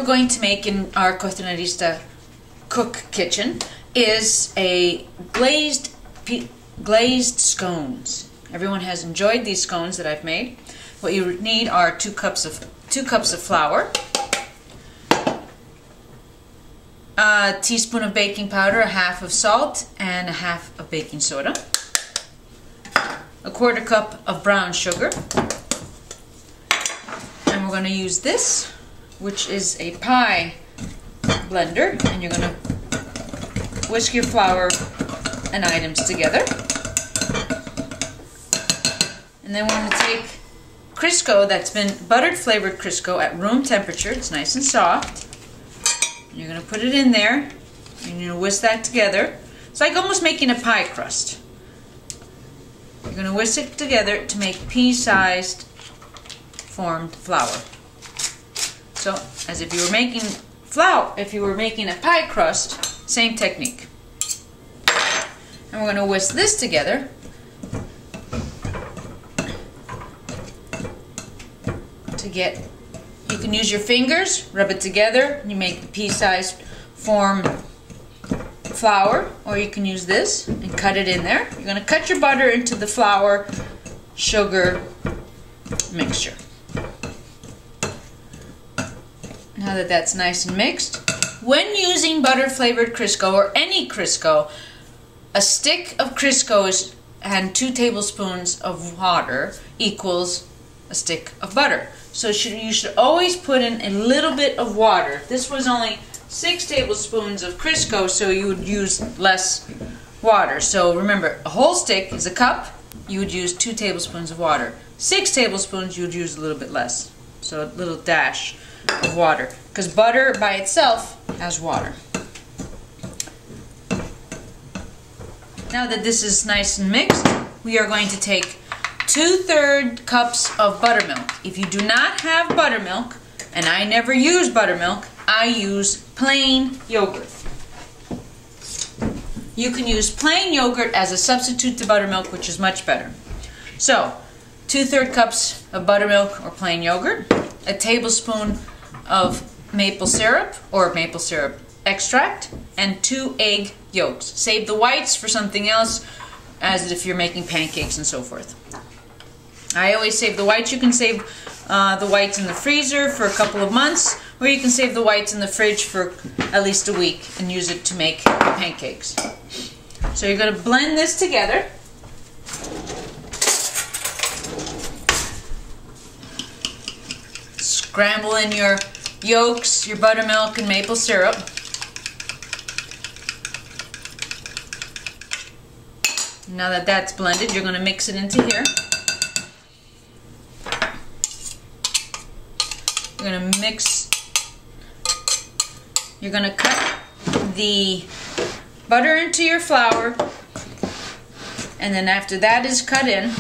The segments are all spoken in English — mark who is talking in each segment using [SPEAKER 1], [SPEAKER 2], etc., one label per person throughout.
[SPEAKER 1] going to make in our cocinarista cook kitchen is a glazed scones. Everyone has enjoyed these scones that I've made. What you need are 2 cups of flour, a teaspoon of baking powder, a half of salt, and a half of baking soda, a 1/4 cup of brown sugar, and we're going to use this, which is a pie blender, and you're going to whisk your flour and items together. And then we're going to take Crisco that's been buttered flavored Crisco at room temperature. It's nice and soft. And you're going to put it in there, and you're going to whisk that together. It's like almost making a pie crust. You're going to whisk it together to make pea-sized formed flour. So, as if you were making flour, if you were making a pie crust, same technique. And we're going to whisk this together to get, you can use your fingers, rub it together, and you make the pea-sized form flour, or you can use this and cut it in there. You're going to cut your butter into the flour, sugar mixture. Now that that's nice and mixed, when using butter flavored Crisco or any Crisco, a stick of Crisco and 2 tablespoons of water equals a stick of butter. So you should always put in a little bit of water. This was only 6 tablespoons of Crisco, so you would use less water. So remember, a whole stick is a cup, you would use 2 tablespoons of water. 6 tablespoons, you would use a little bit less. So a little dash of water, because butter by itself has water. Now that this is nice and mixed, we are going to take 2/3 cups of buttermilk. If you do not have buttermilk, and I never use buttermilk, I use plain yogurt. You can use plain yogurt as a substitute to buttermilk, which is much better. So, 2/3 cups of buttermilk or plain yogurt, a tablespoon of maple syrup or maple syrup extract, and 2 egg yolks. Save the whites for something else, as if you're making pancakes and so forth. I always save the whites. You can save the whites in the freezer for a couple of months, or you can save the whites in the fridge for at least a week and use it to make pancakes. So you're going to blend this together. Scramble in your yolks, your buttermilk, and maple syrup. Now that that's blended, you're going to mix it into here. You're going to mix, you're going to cut the butter into your flour, and then after that is cut in,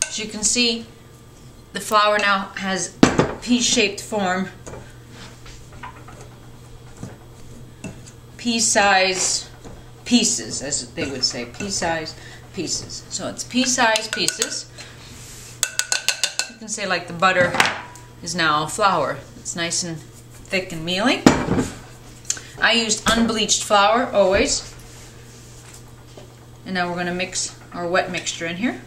[SPEAKER 1] as you can see, the flour now has pea-shaped form, pea-size pieces, as they would say, pea-size pieces. So it's pea-size pieces. You can say like the butter is now flour. It's nice and thick and mealy. I used unbleached flour always. And now we're going to mix our wet mixture in here.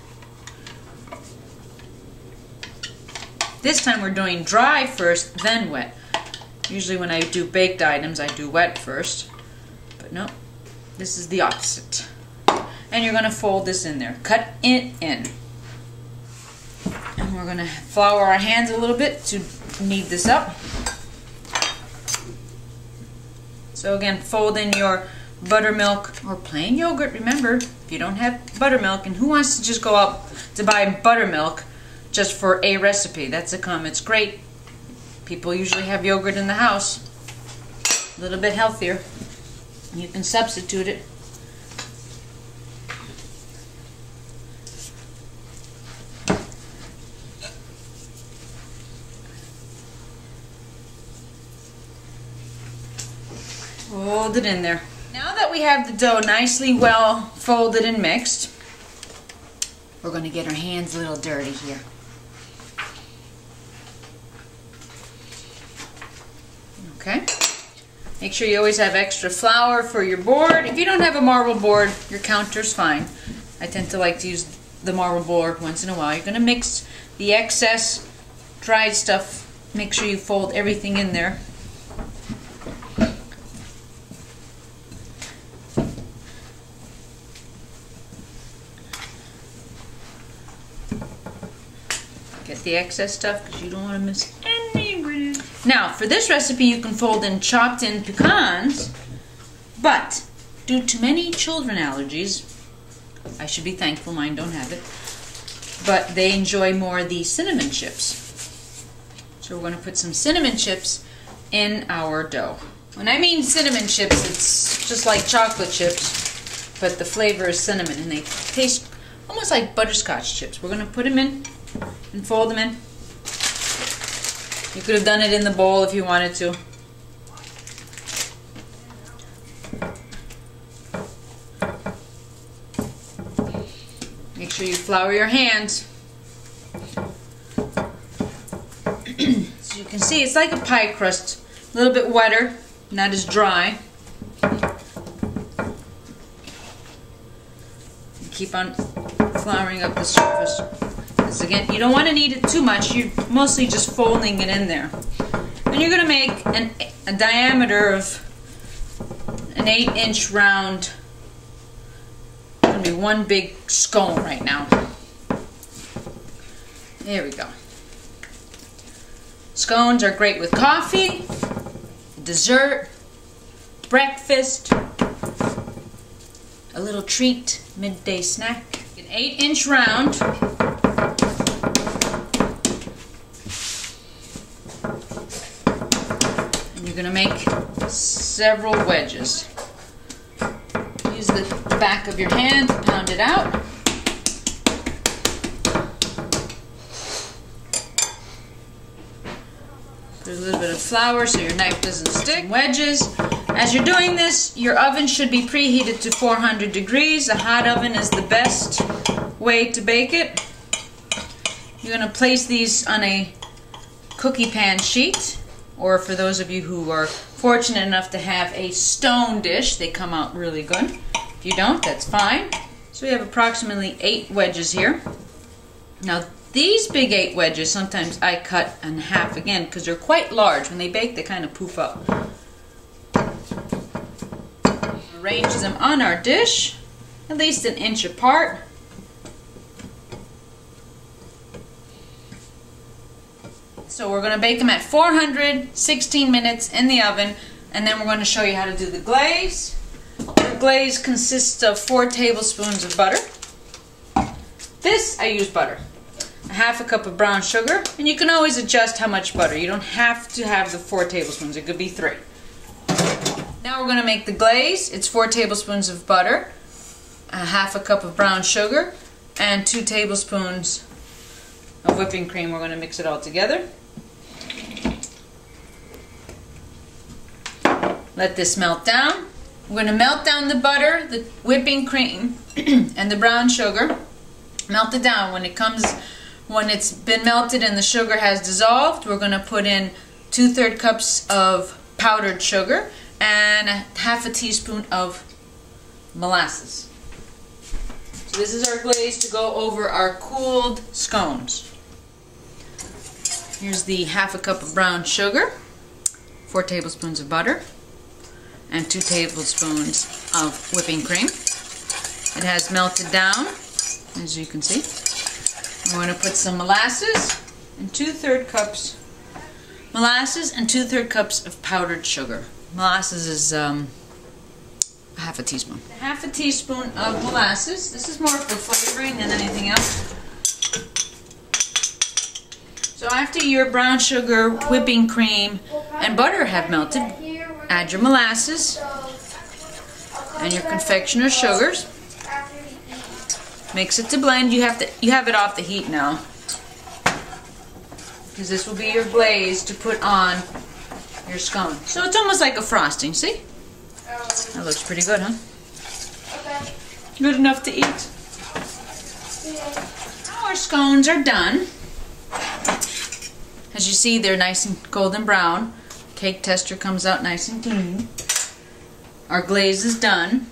[SPEAKER 1] This time we're doing dry first, then wet. Usually when I do baked items, I do wet first. But no, this is the opposite. And you're going to fold this in there. Cut it in. And we're going to flour our hands a little bit to knead this up. So again, fold in your buttermilk or plain yogurt. Remember, if you don't have buttermilk, and who wants to just go out to buy buttermilk just for a recipe? That's it's great. People usually have yogurt in the house. A little bit healthier. You can substitute it. Fold it in there. Now that we have the dough nicely well folded and mixed, we're going to get our hands a little dirty here. Okay? Make sure you always have extra flour for your board. If you don't have a marble board, your counter's fine. I tend to like to use the marble board once in a while. You're going to mix the excess dried stuff. Make sure you fold everything in there. Get the excess stuff because you don't want to miss any ingredients. Now, for this recipe, you can fold in chopped in pecans, but due to many children allergies, I should be thankful mine don't have it, but they enjoy more the cinnamon chips. So we're going to put some cinnamon chips in our dough. When I mean cinnamon chips, it's just like chocolate chips, but the flavor is cinnamon, and they taste almost like butterscotch chips. We're going to put them in and fold them in. You could have done it in the bowl if you wanted to. Make sure you flour your hands. So you can see it's like a pie crust. A little bit wetter, not as dry. Keep on flouring up the surface. Again, you don't want to knead it too much. You're mostly just folding it in there. And you're going to make a diameter of an 8-inch round. It's going to be one big scone right now. There we go. Scones are great with coffee, dessert, breakfast, a little treat, midday snack. An 8-inch round. You're going to make several wedges. Use the back of your hand to pound it out. Put a little bit of flour so your knife doesn't stick. Wedges. As you're doing this, your oven should be preheated to 400 degrees. A hot oven is the best way to bake it. You're going to place these on a cookie pan sheet. Or for those of you who are fortunate enough to have a stone dish, they come out really good. If you don't, that's fine. So we have approximately 8 wedges here. Now these big 8 wedges, sometimes I cut in half again because they're quite large. When they bake, they kind of poof up. Arrange them on our dish, at least an inch apart. So we're going to bake them at 400, 16 minutes in the oven, and then we're going to show you how to do the glaze. The glaze consists of 4 tablespoons of butter. This, I use butter. A half a cup of brown sugar, and you can always adjust how much butter. You don't have to have the 4 tablespoons, it could be 3. Now we're going to make the glaze. It's 4 tablespoons of butter, a half a cup of brown sugar, and 2 tablespoons of whipping cream. We're going to mix it all together. Let this melt down. We're going to melt down the butter, the whipping cream, and the brown sugar. Melt it down. When it's been melted and the sugar has dissolved, we're going to put in 2/3 cups of powdered sugar and half a teaspoon of molasses. So this is our glaze to go over our cooled scones. Here's the half a cup of brown sugar, 4 tablespoons of butter, and 2 tablespoons of whipping cream. It has melted down, as you can see. We're going to put some molasses and 2/3 cups. Molasses and 2/3 cups of powdered sugar. Molasses is half a teaspoon. Half a teaspoon of molasses. This is more for flavoring than anything else. So after your brown sugar, whipping cream, and butter have melted, add your molasses and your confectioner's sugars. Mix it to blend. You have it off the heat now, because this will be your glaze to put on your scone. So it's almost like a frosting, see? That looks pretty good, huh?
[SPEAKER 2] Okay.
[SPEAKER 1] Good enough to eat. Now our scones are done. As you see, they're nice and golden brown. cake tester comes out nice and clean. Our glaze is done.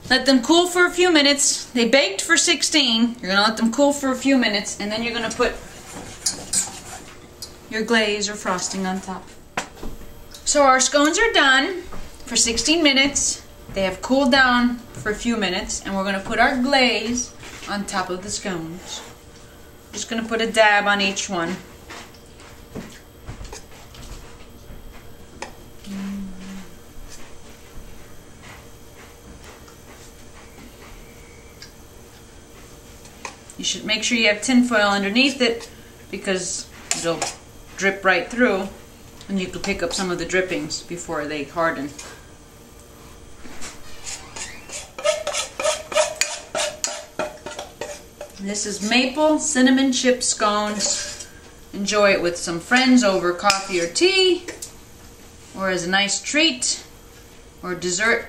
[SPEAKER 1] Let them cool for a few minutes. They baked for 16. You're gonna let them cool for a few minutes, and then you're gonna put your glaze or frosting on top. So our scones are done for 16 minutes. They have cooled down for a few minutes, and we're gonna put our glaze on top of the scones. Just gonna put a dab on each one. You should make sure you have tin foil underneath it because it'll drip right through, and you can pick up some of the drippings before they harden. This is maple cinnamon chip scones. Enjoy it with some friends over coffee or tea, or as a nice treat or dessert.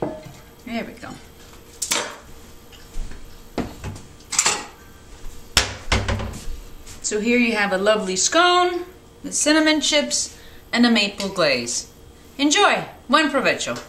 [SPEAKER 1] There we go. So here you have a lovely scone with cinnamon chips and a maple glaze. Enjoy! Buen provecho!